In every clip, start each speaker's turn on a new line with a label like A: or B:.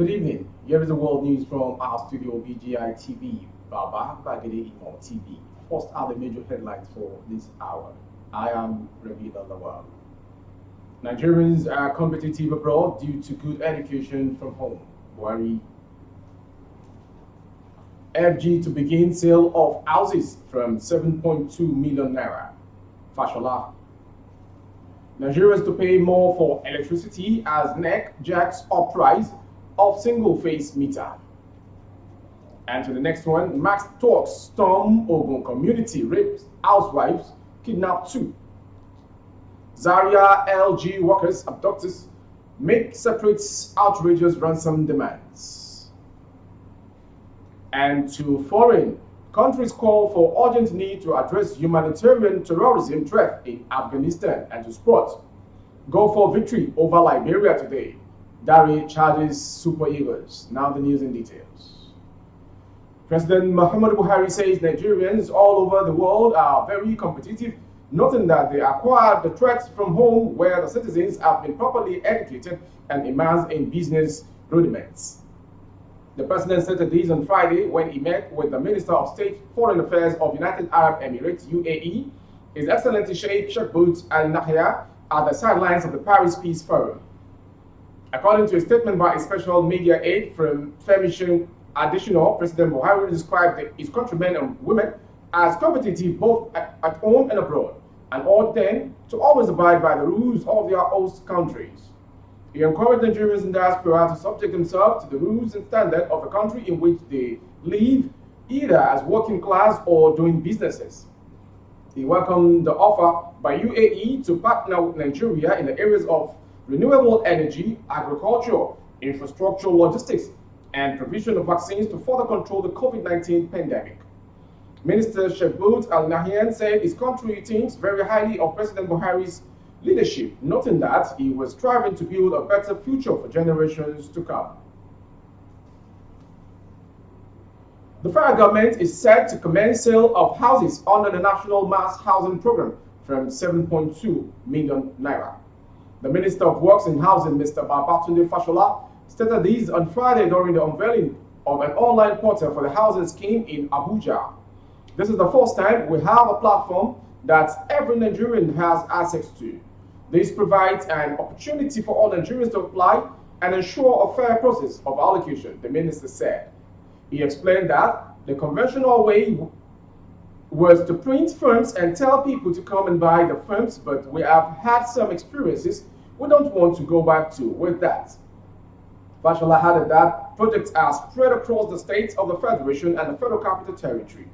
A: Good evening. Here is the world news from our studio BGI TV, Baba Bagede Imo TV. First are the major headlines for this hour. I am Rabi Lawal. Nigerians are competitive abroad due to good education from home. Buhari. FG to begin sale of houses from 7.2 million naira. Fashola. Nigerians to pay more for electricity as NEC jacks up price of single-phase meter. And to the next one, Max talks storm Ogun community rapes housewives, kidnap 2. Zaria LG workers abductors make separate outrageous ransom demands. And to foreign countries call for urgent need to address humanitarian terrorism threat in Afghanistan. And to sport, go for victory over Liberia today. Dari charges Super Eagles. Now the news in details. President Muhammadu Buhari says Nigerians all over the world are very competitive, noting that they acquired the threats from home where the citizens have been properly educated and immersed in business rudiments. The president said this on Friday when he met with the Minister of State Foreign Affairs of United Arab Emirates, UAE, His Excellency Sheikh Bout Al Nahyan, at the sidelines of the Paris Peace Forum. According to a statement by a special media aide from Femi Additional, President Buhari described his countrymen and women as competitive both at home and abroad, and urged them to always abide by the rules of their host countries. He encouraged Nigerians in diaspora to subject themselves to the rules and standards of the country in which they live, either as working class or doing businesses. He welcomed the offer by UAE to partner with Nigeria in the areas of renewable energy, agriculture, infrastructure, logistics, and provision of vaccines to further control the COVID-19 pandemic. Minister Bout Al Nahyan said his country thinks very highly of President Buhari's leadership, noting that he was striving to build a better future for generations to come. The federal government is set to commence sale of houses under the National Mass Housing Program from 7.2 million naira. The Minister of Works and Housing, Mr. Babatunde Fashola, stated this on Friday during the unveiling of an online portal for the housing scheme in Abuja. This is the first time we have a platform that every Nigerian has access to. This provides an opportunity for all Nigerians to apply and ensure a fair process of allocation, the minister said. He explained that the conventional way was to print firms and tell people to come and buy the firms, but we have had some experiences we don't want to go back to with that. Fashola added that projects are spread across the states of the Federation and the Federal Capital Territory,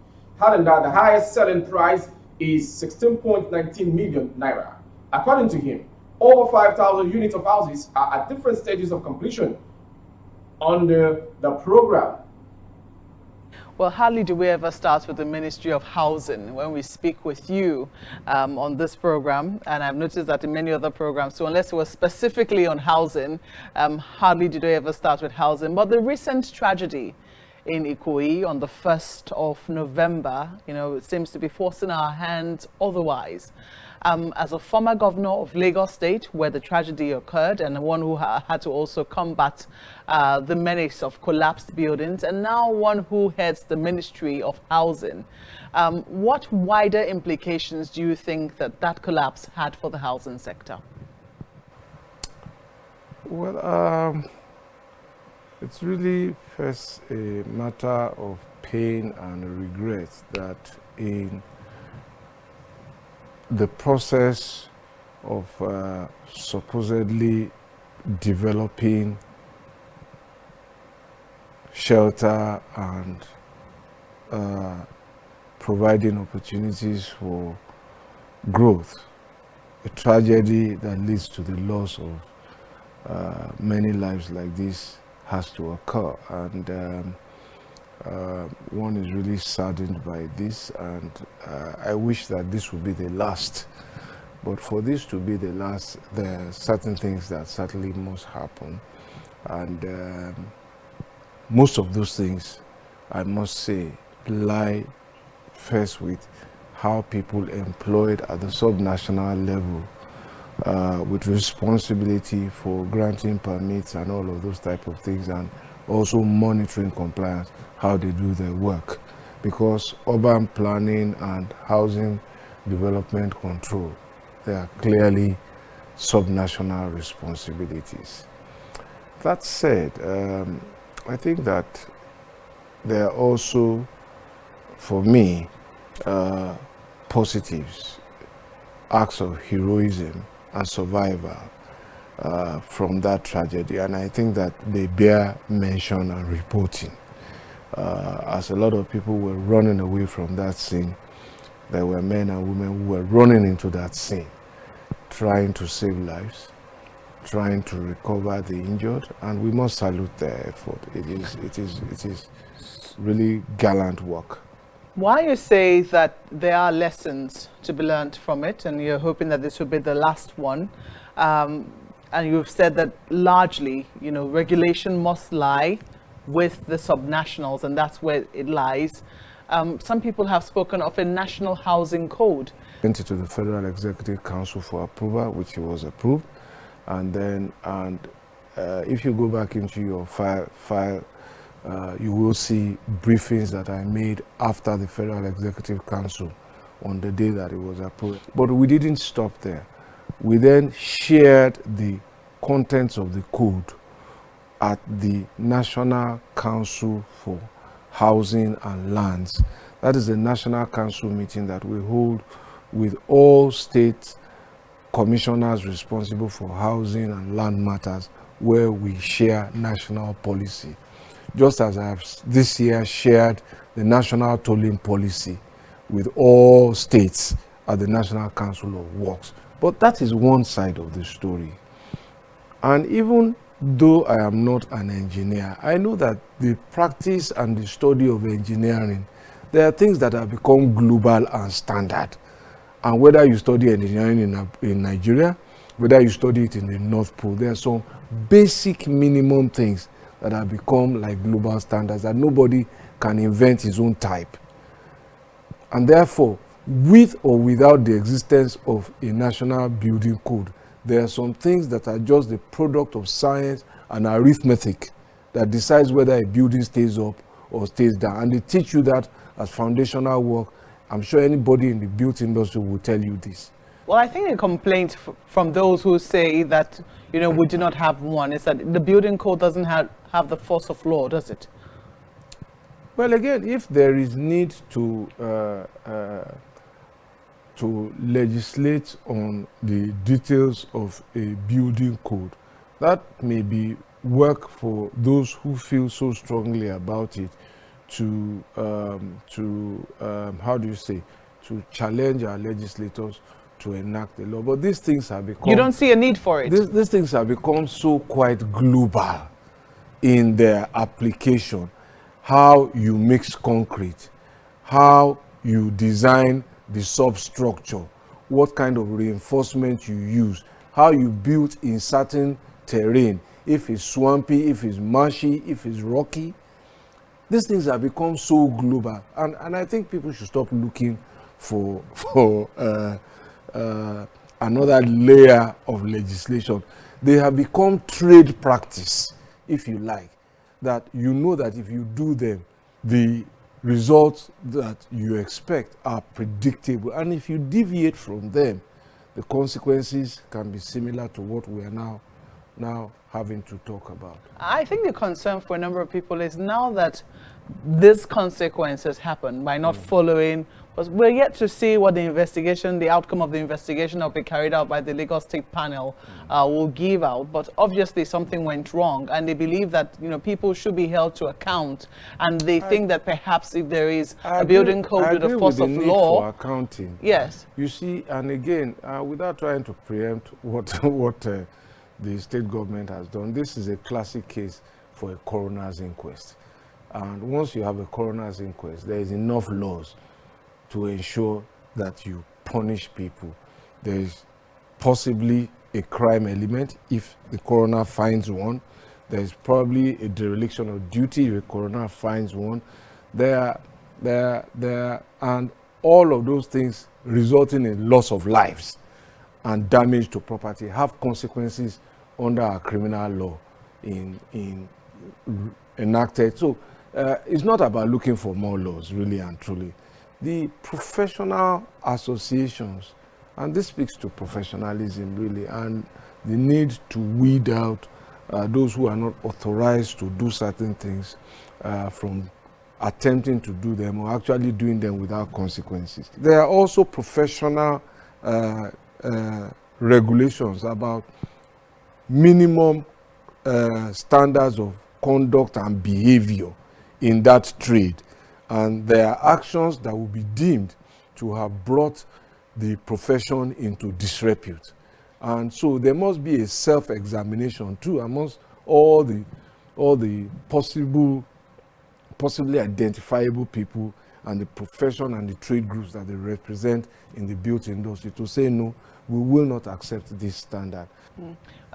A: adding that the highest selling price is 16.19 million naira. According to him, over 5,000 units of houses are at different stages of completion under the program.
B: Well, hardly do we ever start with the Ministry of Housing when we speak with you on this program. And I've noticed that in many other programs, so unless it was specifically on housing, hardly did we ever start with housing. But the recent tragedy in Ikoyi on the 1st of November, it seems to be forcing our hands otherwise. As a former governor of Lagos State, where the tragedy occurred, and one who had to also combat the menace of collapsed buildings, and now one who heads the Ministry of Housing, what wider implications do you think that collapse had for the housing sector?
C: Well, it's really first a matter of pain and regret that in the process of supposedly developing shelter and providing opportunities for growth, a tragedy that leads to the loss of many lives like this has to occur, and one is really saddened by this, and I wish that this would be the last. But for this to be the last, there are certain things that certainly must happen, and most of those things, I must say, lie first with how people employed at the subnational level with responsibility for granting permits and all of those type of things, and also monitoring compliance, how they do their work. Because urban planning and housing development control, they are clearly subnational responsibilities. That said, I think that there are also, for me, positives, acts of heroism and survival from that tragedy, and I think that they bear mention and reporting. As a lot of people were running away from that scene, there were men and women who were running into that scene, trying to save lives, trying to recover the injured, and we must salute their effort. It is really gallant work.
B: Why you say that there are lessons to be learned from it, and you're hoping that this will be the last one, and you've said that largely, regulation must lie with the subnationals, and that's where it lies. Some people have spoken of a national housing code.
C: Went to the Federal Executive Council for approval, which was approved, and then if you go back into your file, you will see briefings that I made after the Federal Executive Council on the day that it was approved. But we didn't stop there. We then shared the contents of the code at the National Council for Housing and Lands. That is a National Council meeting that we hold with all state commissioners responsible for housing and land matters, where we share national policy. Just as I have this year shared the national tolling policy with all states at the National Council of Works. But that is one side of the story. And even though I am not an engineer, I know that the practice and the study of engineering, there are things that have become global and standard. And whether you study engineering in Nigeria, whether you study it in the North Pole, there are some basic minimum things that have become like global standards that nobody can invent his own type. And therefore, with or without the existence of a national building code, there are some things that are just the product of science and arithmetic that decides whether a building stays up or stays down. And they teach you that as foundational work. I'm sure anybody in the built industry will tell you this.
B: Well, I think a complaint from those who say that, we do not have one is that the building code doesn't have the force of law, does it?
C: Well, again, if there is need to legislate on the details of a building code, that may be work for those who feel so strongly about it to how do you say, to challenge our legislators to enact the law. But these things have become...
B: You don't see a need for it?
C: These things have become so quite global in their application. How you mix concrete, how you design the substructure, what kind of reinforcement you use, how you build in certain terrain, if it's swampy, if it's marshy, if it's rocky. These things have become so global, and I think people should stop looking for another layer of legislation. They have become trade practice, if you like, that you know that if you do them, the results that you expect are predictable, and if you deviate from them, the consequences can be similar to what we are now having to talk about.
B: I think the concern for a number of people is now that these consequences happen by not following, because we're yet to see what the outcome of the investigation that will be carried out by the Lagos State panel will give out. But obviously something went wrong, and they believe that people should be held to account, and they think that perhaps if there is a building code with a force of law,
C: for accounting.
B: Yes.
C: You see, and again, without trying to preempt what the state government has done, this is a classic case for a coroner's inquest. And once you have a coroner's inquest, there is enough laws to ensure that you punish people. There is possibly a crime element if the coroner finds one. There is probably a dereliction of duty if the coroner finds one. And all of those things resulting in loss of lives. and damage to property have consequences under our criminal law enacted. So it's not about looking for more laws, really and truly. The professional associations, and this speaks to professionalism really, and the need to weed out those who are not authorized to do certain things from attempting to do them or actually doing them without consequences. There are also professional regulations about minimum standards of conduct and behavior in that trade, and there are actions that will be deemed to have brought the profession into disrepute. And so there must be a self-examination too amongst all the possibly identifiable people and the profession and the trade groups that they represent in the built industry to say, no, we will not accept this standard.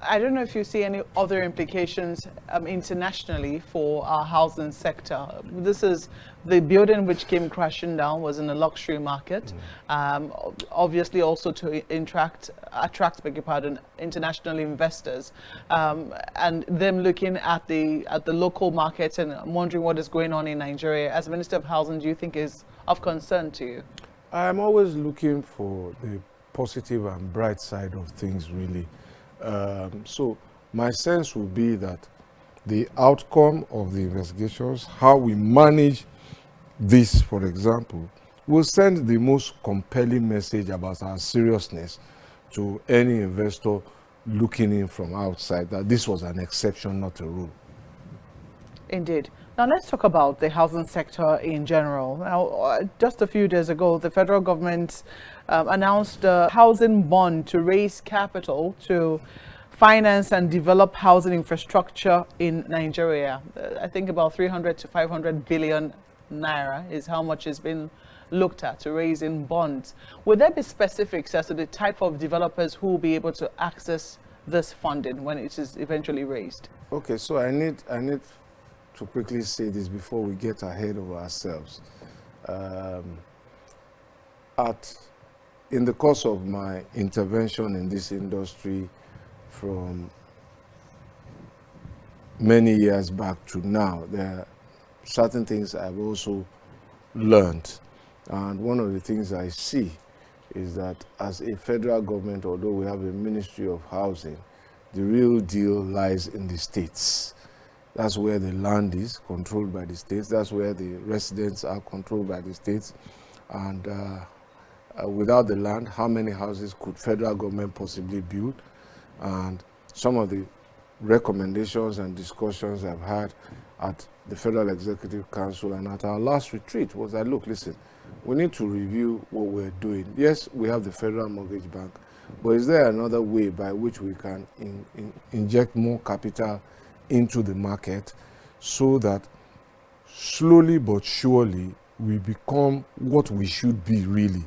B: I don't know if you see any other implications internationally for our housing sector. This is the building which came crashing down was in a luxury market, obviously also to attract international investors, and them looking at the local markets and wondering what is going on in Nigeria. As Minister of Housing, do you think is of concern to you?
C: I'm always looking for the positive and bright side of things, really. So my sense would be that the outcome of the investigations, how we manage this, for example, will send the most compelling message about our seriousness to any investor looking in from outside, that this was an exception, not a rule.
B: Indeed. Now let's talk about the housing sector in general. Now, just a few days ago, the federal government announced a housing bond to raise capital to finance and develop housing infrastructure in Nigeria. I think about 300 to 500 billion naira is how much has been looked at to raise in bonds. Would there be specifics as to the type of developers who will be able to access this funding when it is eventually raised?
C: Okay, so I need to quickly say this before we get ahead of ourselves. In the course of my intervention in this industry from many years back to now, there are certain things I've also learned. And one of the things I see is that as a federal government, although we have a Ministry of Housing, the real deal lies in the states. That's where the land is controlled by the states. That's where the residents are controlled by the states. And without the land, how many houses could federal government possibly build? And some of the recommendations and discussions I've had at the Federal Executive Council and at our last retreat was that, look, listen, we need to review what we're doing. Yes, we have the Federal Mortgage Bank, but is there another way by which we can inject more capital into the market so that slowly but surely we become what we should be, really,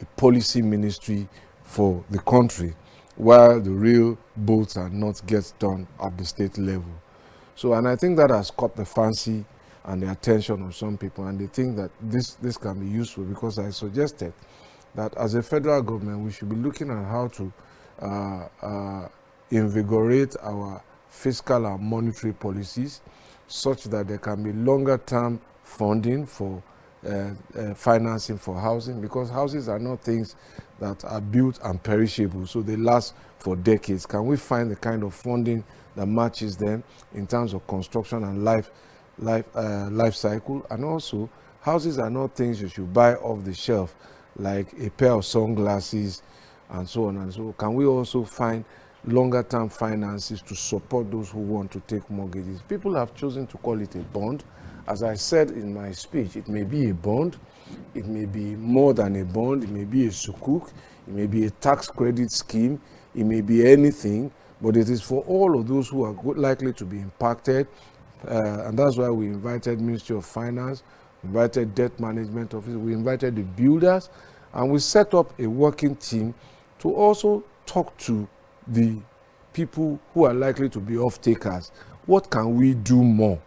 C: a policy ministry for the country, while the real bolts and nuts gets done at the state level. So, and I think that has caught the fancy and the attention of some people, and they think that this can be useful, because I suggested that as a federal government we should be looking at how to invigorate our fiscal and monetary policies such that there can be longer term funding for financing for housing, because houses are not things that are built and perishable, so they last for decades. Can we find the kind of funding that matches them in terms of construction and life cycle? And also, houses are not things you should buy off the shelf, like a pair of sunglasses and so on and so on. Can we also find longer term finances to support those who want to take mortgages? People have chosen to call it a bond. As I said in my speech, it may be a bond, it may be more than a bond, it may be a sukuk, it may be a tax credit scheme, it may be anything, but it is for all of those who are likely to be impacted. And that's why we invited Ministry of Finance, invited Debt Management Office, we invited the builders, and we set up a working team to also talk to the people who are likely to be off-takers. What can we do more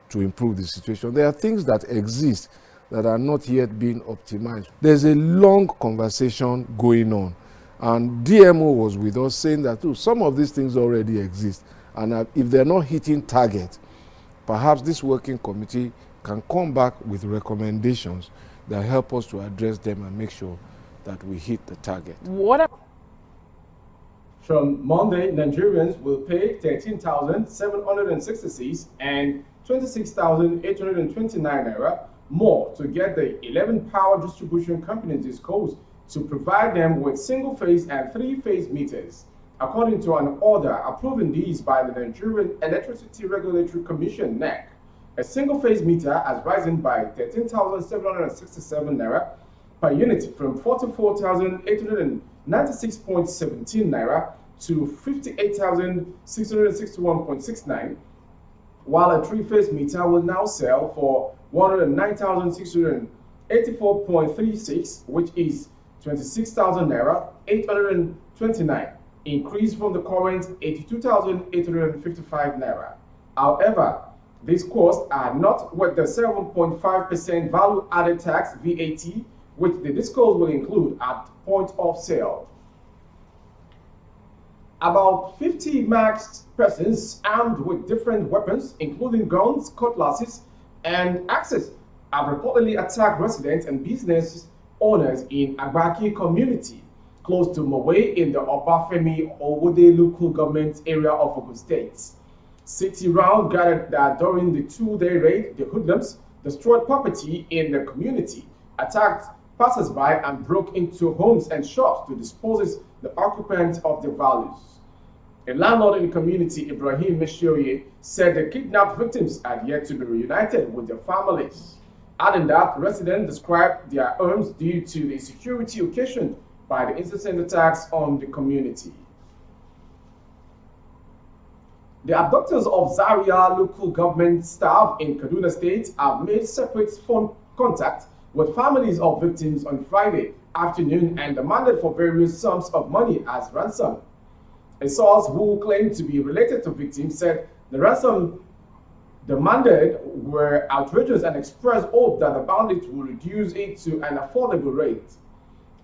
C: to improve the situation? There are things that exist that are not yet being optimized. There's a long conversation going on And DMO was with us saying that too, some of these things already exist. And if they're not hitting target, perhaps this working committee can come back with recommendations that help us to address them and make sure that we hit the target.
A: From Monday, Nigerians will pay 13,766 and 26,829 naira more to get the 11 power distribution companies disclosed to provide them with single-phase and three-phase meters, according to an order approving these by the Nigerian Electricity Regulatory Commission (NEC). A single-phase meter has risen by 13,767 naira per unit from 44,896.17 naira to 58,661.69, while a three-phase meter will now sell for 109,684.36, which is 26,000 naira 829, increase from the current 82,855 naira. However, these costs are not with the 7.5% value-added tax (VAT), which the disclose will include at point of sale. About 50 masked persons armed with different weapons, including guns, cutlasses, and axes, have reportedly attacked residents and business owners in Agbaki community, close to Mowe in the Obafemi Owode local government area of Ogun State. City Round gathered that during the two-day raid, the hoodlums destroyed property in the community, attacked passers-by, and broke into homes and shops to dispose the occupants of their values. A landlord in the community, Ibrahim Meshioye, said the kidnapped victims had yet to be reunited with their families, adding that residents described their homes due to the insecurity occasioned by the incessant attacks on the community. The abductors of Zaria local government staff in Kaduna State have made separate phone contact with families of victims on Friday afternoon and demanded for various sums of money as ransom. A source who claimed to be related to victims said the ransom demanded were outrageous and expressed hope that the bandits will reduce it to an affordable rate.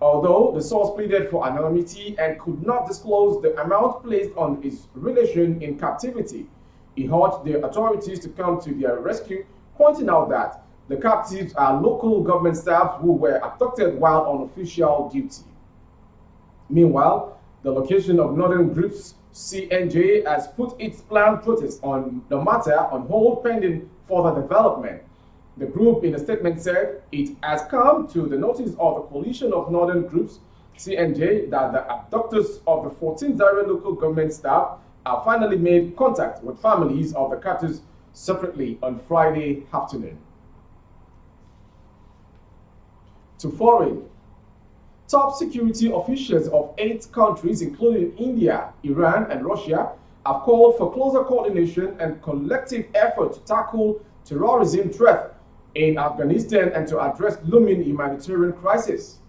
A: Although the source pleaded for anonymity and could not disclose the amount placed on his relation in captivity, he urged the authorities to come to their rescue, pointing out that the captives are local government staff who were abducted while on official duty. Meanwhile, the location of Northern Group's CNJ has put its planned protest on the matter on hold pending further development. The group in a statement said it has come to the notice of the coalition of Northern Groups, CNJ, that the abductors of the 14 Zaria local government staff have finally made contact with families of the captives separately on Friday afternoon. To foreign. Top security officials of 8 countries, including India, Iran, and Russia, have called for closer coordination and collective effort to tackle terrorism threat in Afghanistan and to address looming humanitarian crisis.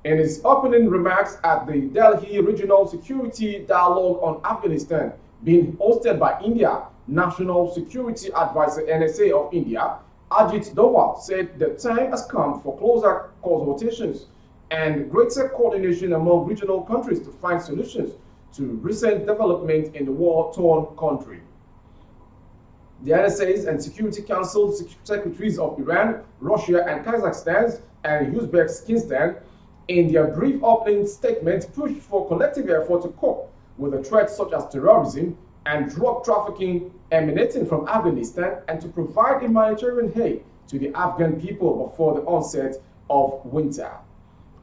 A: In his opening remarks at the Delhi Regional Security Dialogue on Afghanistan, being hosted by India, National Security Advisor (NSA) of India, Ajit Doval, said the time has come for closer consultations and greater coordination among regional countries to find solutions to recent developments in the war-torn country. The NSA's and Security Council secretaries of Iran, Russia, and Kazakhstan and Uzbekistan, in their brief opening statement, pushed for collective effort to cope with the threats such as terrorism and drug trafficking emanating from Afghanistan and to provide humanitarian aid to the Afghan people before the onset of winter.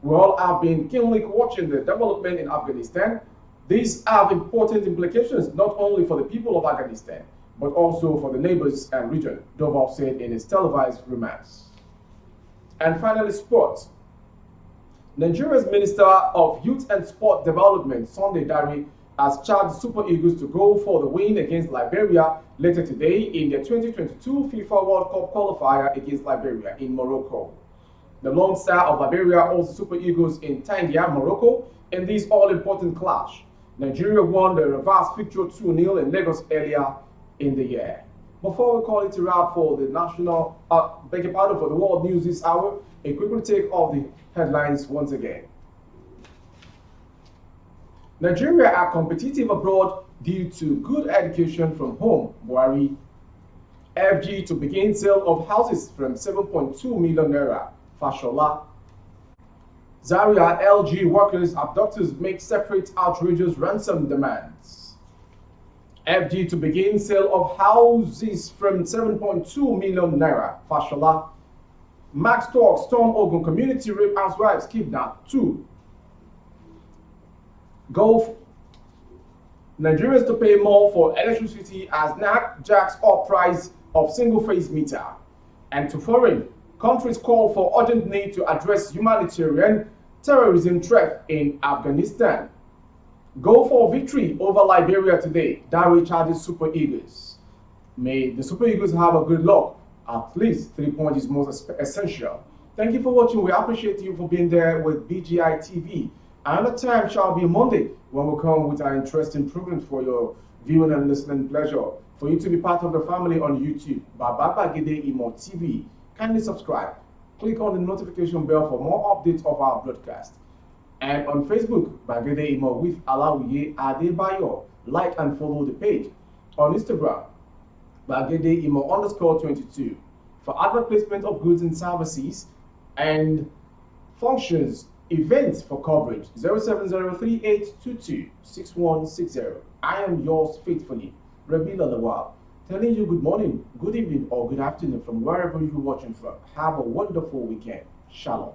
A: We all have been keenly watching the development in Afghanistan. These have important implications not only for the people of Afghanistan, but also for the neighbors and region, Doval said in his televised remarks. And finally, sports. Nigeria's Minister of Youth and Sport Development, Sunday Dare, has charged Super Eagles to go for the win against Liberia later today in the 2022 FIFA World Cup qualifier against Liberia in Morocco. The Lone Star of Liberia holds Super Eagles in Tangier, Morocco, in this all-important clash. Nigeria won the reverse fixture 2-0 in Lagos earlier in the year. Before we call it a wrap for the for the world news this hour, a quick take of the headlines once again. Nigeria are competitive abroad due to good education from home, Buhari. FG to begin sale of houses from 7.2 million naira, Fashola. Zaria LG workers abductors make separate outrageous ransom demands. FG to begin sale of houses from 7.2 million naira, Fashola. Max Talk storm Ogun community rape housewives kidnapped 2. Gulf Nigerians to pay more for electricity as NAC jacks up price of single-phase meter. And to foreign countries call for urgent need to address humanitarian terrorism threat in Afghanistan. Go for victory over Liberia today. Dari charges Super Eagles. May the Super Eagles have a good luck. At least 3 points is most essential. Thank you for watching. We appreciate you for being there with BGI TV. Another time shall be Monday when we come with our interesting programs for your viewing and listening pleasure. For you to be part of the family on YouTube, Baba Gbagede Imo TV. Kindly subscribe. Click on the notification bell for more updates of our broadcast. And on Facebook, Gbagede Imo with Alawiye Adebayo. Like and follow the page. On Instagram, Gbagede Imo _22. For advert placement of goods and services and functions, events for coverage, 07038226160. I am yours faithfully, Rabila Lawal, telling you good morning, good evening, or good afternoon from wherever you're watching from. Have a wonderful weekend. Shalom.